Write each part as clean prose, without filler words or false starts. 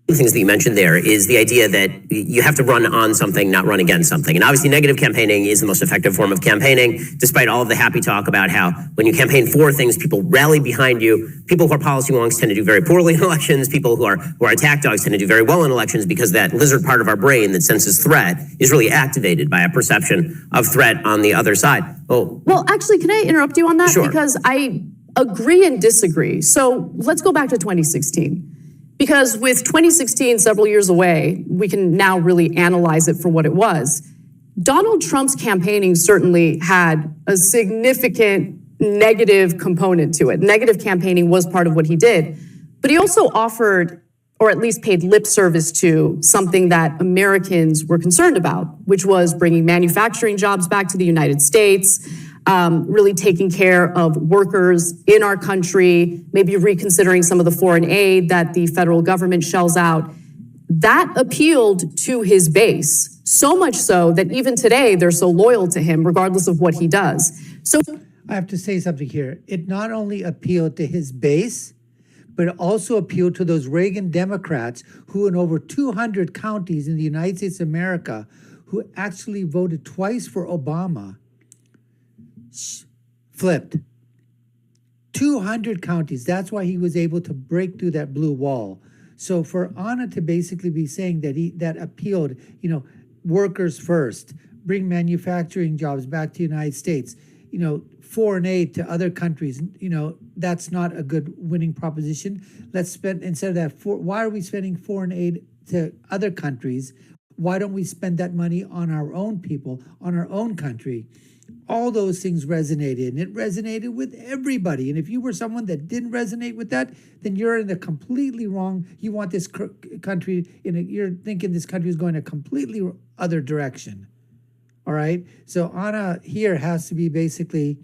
the things that you mentioned there is the idea that you have to run on something, not run against something. And obviously negative campaigning is the most effective form of campaigning, despite all of the happy talk about how when you campaign for things, people rally behind you. People who are policy wonks tend to do very poorly in elections. People who are attack dogs tend to do very well in elections because that lizard part of our brain that senses threat is really activated by a perception of threat on the other side. Oh, well, actually, can I interrupt you on that? Sure. Because I agree and disagree. So let's go back to 2016. Because with 2016 several years away, we can now really analyze it for what it was. Donald Trump's campaigning certainly had a significant negative component to it. Negative campaigning was part of what he did. But he also offered, or at least paid lip service to, something that Americans were concerned about, which was bringing manufacturing jobs back to the United States, really taking care of workers in our country, maybe reconsidering some of the foreign aid that the federal government shells out. That appealed to his base, so much so that even today they're so loyal to him, regardless of what he does. So I have to say something here. It not only appealed to his base, but it also appealed to those Reagan Democrats who in over 200 counties in the United States of America who actually voted twice for Obama, flipped. 200 counties. That's why he was able to break through that blue wall. So for Ana to basically be saying that that appealed, workers first, bring manufacturing jobs back to the United States, foreign aid to other countries, that's not a good winning proposition. Let's spend, instead of that, why are we spending foreign aid to other countries? Why don't we spend that money on our own people, on our own country? All those things resonated, and it resonated with everybody. And if you were someone that didn't resonate with that, then you're in the completely wrong. You want this country, you're thinking this country is going a completely other direction. All right? So Ana here has to be basically,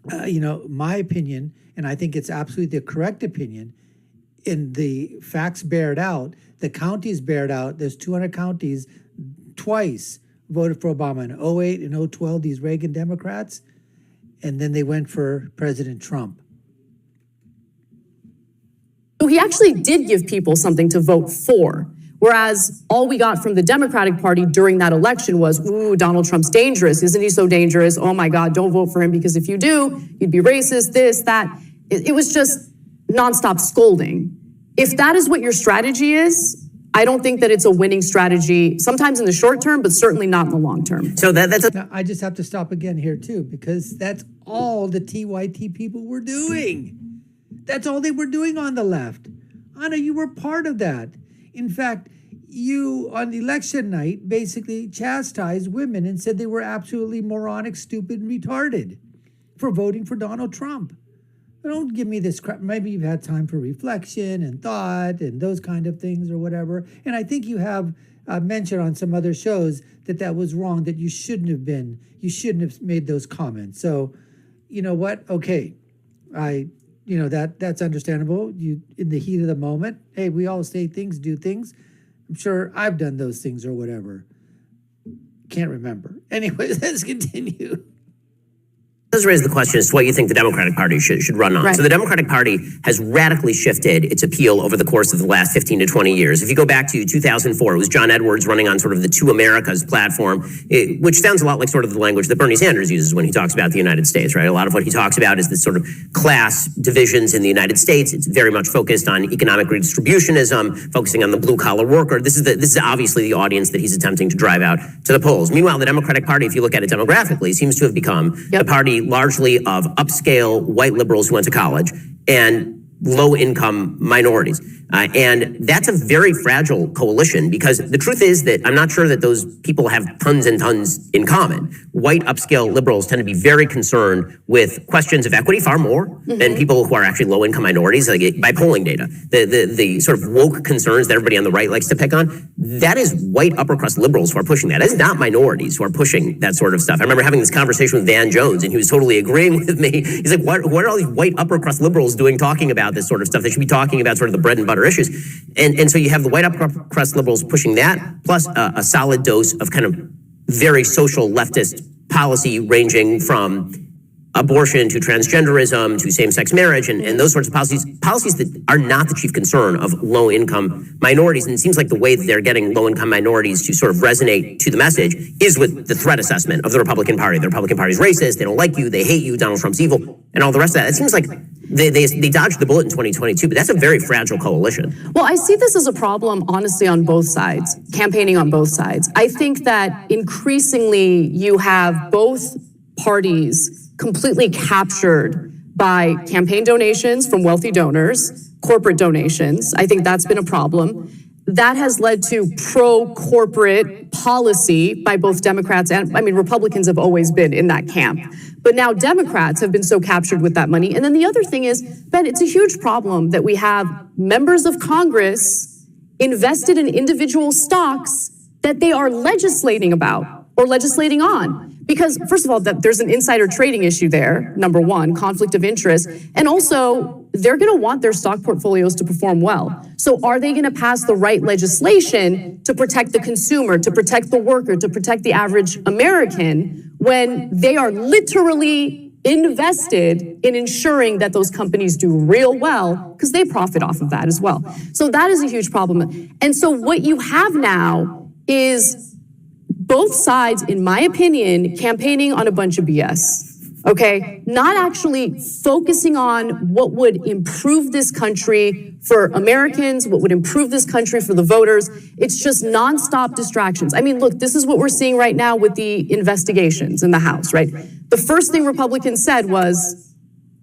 my opinion, and I think it's absolutely the correct opinion, and the facts bear it out, the counties bear it out. There's 200 counties twice voted for Obama in 2008 and 2012, these Reagan Democrats, and then they went for President Trump. So he actually did give people something to vote for, whereas all we got from the Democratic Party during that election was, ooh, Donald Trump's dangerous. Isn't he so dangerous? Oh my God, don't vote for him because if you do, you'd be racist, this, that. It was just nonstop scolding. If that is what your strategy is, I don't think that it's a winning strategy, sometimes in the short term, but certainly not in the long term. So that's Now, I just have to stop again here too, because that's all the TYT people were doing. That's all they were doing on the left. Ana, you were part of that. In fact, you, on election night, basically chastised women and said they were absolutely moronic, stupid, and retarded for voting for Donald Trump. Don't give me this crap. Maybe you've had time for reflection and thought and those kind of things or whatever. And I think you have mentioned on some other shows that was wrong, that you shouldn't have made those comments. So, you know what? Okay. That's understandable. You, in the heat of the moment, hey, we all say things, do things. I'm sure I've done those things or whatever. Can't remember. Anyways, let's continue. Does raise the question as to what you think the Democratic Party should run on. Right. So the Democratic Party has radically shifted its appeal over the course of the last 15 to 20 years. If you go back to 2004, it was John Edwards running on sort of the Two Americas platform, which sounds a lot like sort of the language that Bernie Sanders uses when he talks about the United States, right? A lot of what he talks about is this sort of class divisions in the United States. It's very much focused on economic redistributionism, focusing on the blue-collar worker. This is obviously the audience that he's attempting to drive out to the polls. Meanwhile, the Democratic Party, if you look at it demographically, seems to have become the party largely of upscale white liberals who went to college and low-income minorities. And that's a very fragile coalition, because the truth is that I'm not sure that those people have tons and tons in common. White upscale liberals tend to be very concerned with questions of equity far more than people who are actually low-income minorities, like by polling data. The sort of woke concerns that everybody on the right likes to pick on, that is white upper-crust liberals who are pushing that. It's not minorities who are pushing that sort of stuff. I remember having this conversation with Van Jones, and he was totally agreeing with me. He's like, what are all these white upper-crust liberals doing talking about this sort of stuff? They should be talking about sort of the bread and butter issues. And so you have the white upper-crust liberals pushing that, plus a solid dose of kind of very social leftist policy ranging from abortion to transgenderism to same-sex marriage and those sorts of policies that are not the chief concern of low-income minorities. And it seems like the way that they're getting low-income minorities to sort of resonate to the message is with the threat assessment of the Republican Party. The Republican Party is racist, they don't like you, they hate you, Donald Trump's evil, and all the rest of that. It seems like they dodged the bullet in 2022, but that's a very fragile coalition. Well, I see this as a problem, honestly, on both sides, campaigning on both sides. I think that increasingly you have both parties completely captured by campaign donations from wealthy donors, corporate donations. I think that's been a problem. That has led to pro-corporate policy by both Democrats and, Republicans have always been in that camp. But now Democrats have been so captured with that money. And then the other thing is, Ben, it's a huge problem that we have members of Congress invested in individual stocks that they are legislating about or legislating on. Because, first of all, there's an insider trading issue there, number one, conflict of interest. And also, they're going to want their stock portfolios to perform well. So are they going to pass the right legislation to protect the consumer, to protect the worker, to protect the average American when they are literally invested in ensuring that those companies do real well because they profit off of that as well? So that is a huge problem. And so what you have now is both sides, in my opinion, campaigning on a bunch of BS, okay? Not actually focusing on what would improve this country for Americans, what would improve this country for the voters. It's just nonstop distractions. Look, this is what we're seeing right now with the investigations in the House, right? The first thing Republicans said was,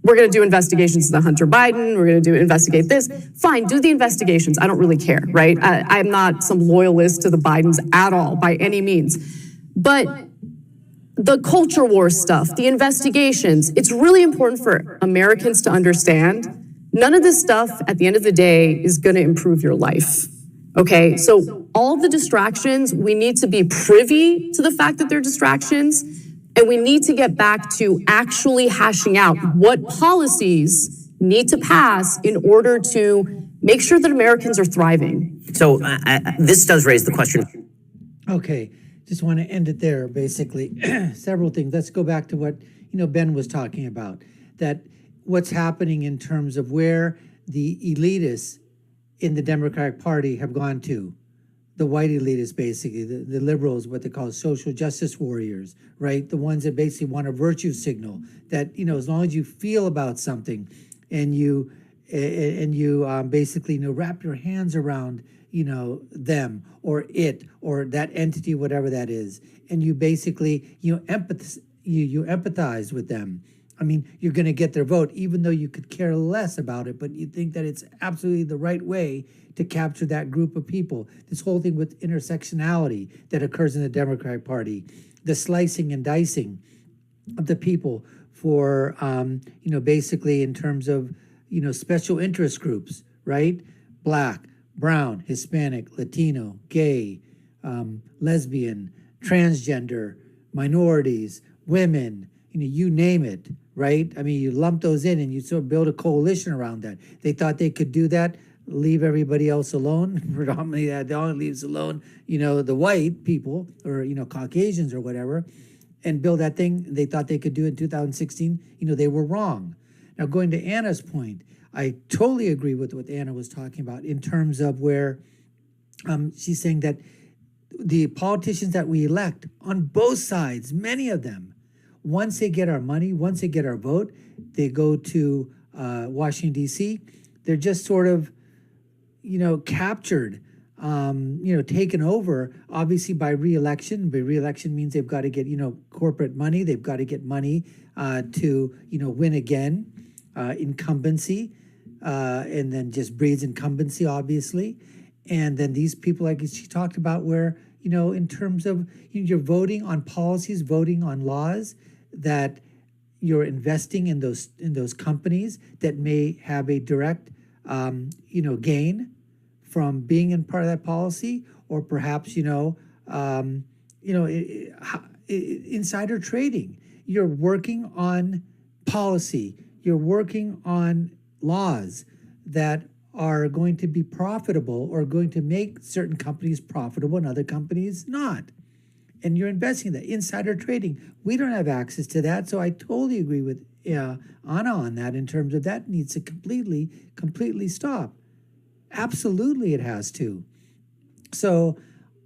we're going to do investigations into Hunter Biden. We're going to investigate this. Fine, do the investigations. I don't really care, right? I'm not some loyalist to the Bidens at all, by any means. But the culture war stuff, the investigations, it's really important for Americans to understand. None of this stuff, at the end of the day, is going to improve your life, okay? So all the distractions, we need to be privy to the fact that they're distractions. And we need to get back to actually hashing out what policies need to pass in order to make sure that Americans are thriving. So this does raise the question. Okay, just want to end it there, basically. Several things. Let's go back to what Ben was talking about, that what's happening in terms of where the elitists in the Democratic Party have gone to. The white elitists, basically, the liberals, what they call social justice warriors, right? The ones that basically want a virtue signal that, as long as you feel about something and you basically, wrap your hands around, them or it or that entity, whatever that is, and you basically, empathize with them. You're going to get their vote, even though you could care less about it, but you think that it's absolutely the right way to capture that group of people. This whole thing with intersectionality that occurs in the Democratic Party, the slicing and dicing of the people for, basically in terms of, special interest groups, right? Black, brown, Hispanic, Latino, gay, lesbian, transgender, minorities, women, you name it, right? You lump those in and you sort of build a coalition around that. They thought they could do that, leave everybody else alone. Predominantly that only leaves alone, the white people or, Caucasians or whatever, and build that thing they thought they could do in 2016. They were wrong. Now, going to Anna's point, I totally agree with what Anna was talking about in terms of where she's saying that the politicians that we elect on both sides, many of them, once they get our money, once they get our vote, they go to Washington, D.C., they're just sort of, captured, taken over, obviously by re-election. By re-election means they've got to get, corporate money. They've got to get money to, win again, incumbency, and then just breeds incumbency, obviously. And then these people, like she talked about, where, in terms of you're voting on policies, voting on laws that you're investing in those companies that may have a direct gain from being in part of that policy, or perhaps insider trading. You're working on policy. You're working on laws that are going to be profitable or going to make certain companies profitable and other companies not. and you're investing in that insider trading. We don't have access to that, so I totally agree with Ana on that in terms of that needs to completely stop. Absolutely, it has to. So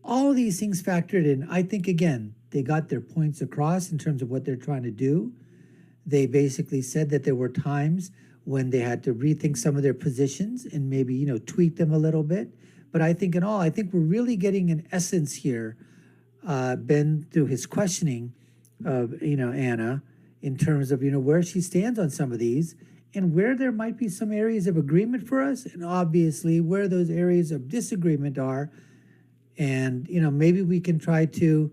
all of these things factored in. I think, again, they got their points across in terms of what they're trying to do. They basically said that there were times when they had to rethink some of their positions and maybe, tweak them a little bit. But I think I think we're really getting an essence here, Ben, through his questioning of, Ana, in terms of, where she stands on some of these and where there might be some areas of agreement for us, and obviously where those areas of disagreement are. And, maybe we can try to,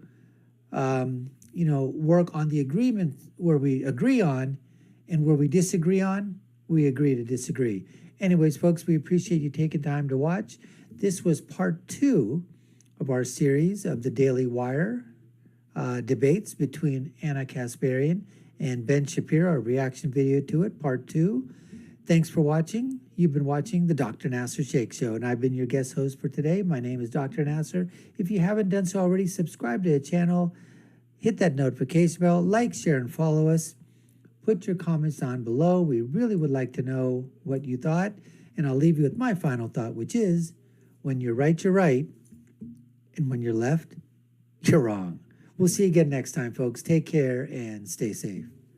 work on the agreement where we agree on, and where we disagree on, we agree to disagree. Anyways, folks, we appreciate you taking time to watch. This was part 2 of our series of the Daily Wire debates between Ana Kasparian and Ben Shapiro, a reaction video to it, part 2. Thanks for watching. You've been watching the Dr. Nasser Sheikh Show, and I've been your guest host for today. My name is Dr. Nasser. If you haven't done so already, subscribe to the channel, hit that notification bell, like, share, and follow us. Put your comments down below. We really would like to know what you thought. And I'll leave you with my final thought, which is, when you're right, you're right. And when you're left, you're wrong. We'll see you again next time, folks. Take care and stay safe.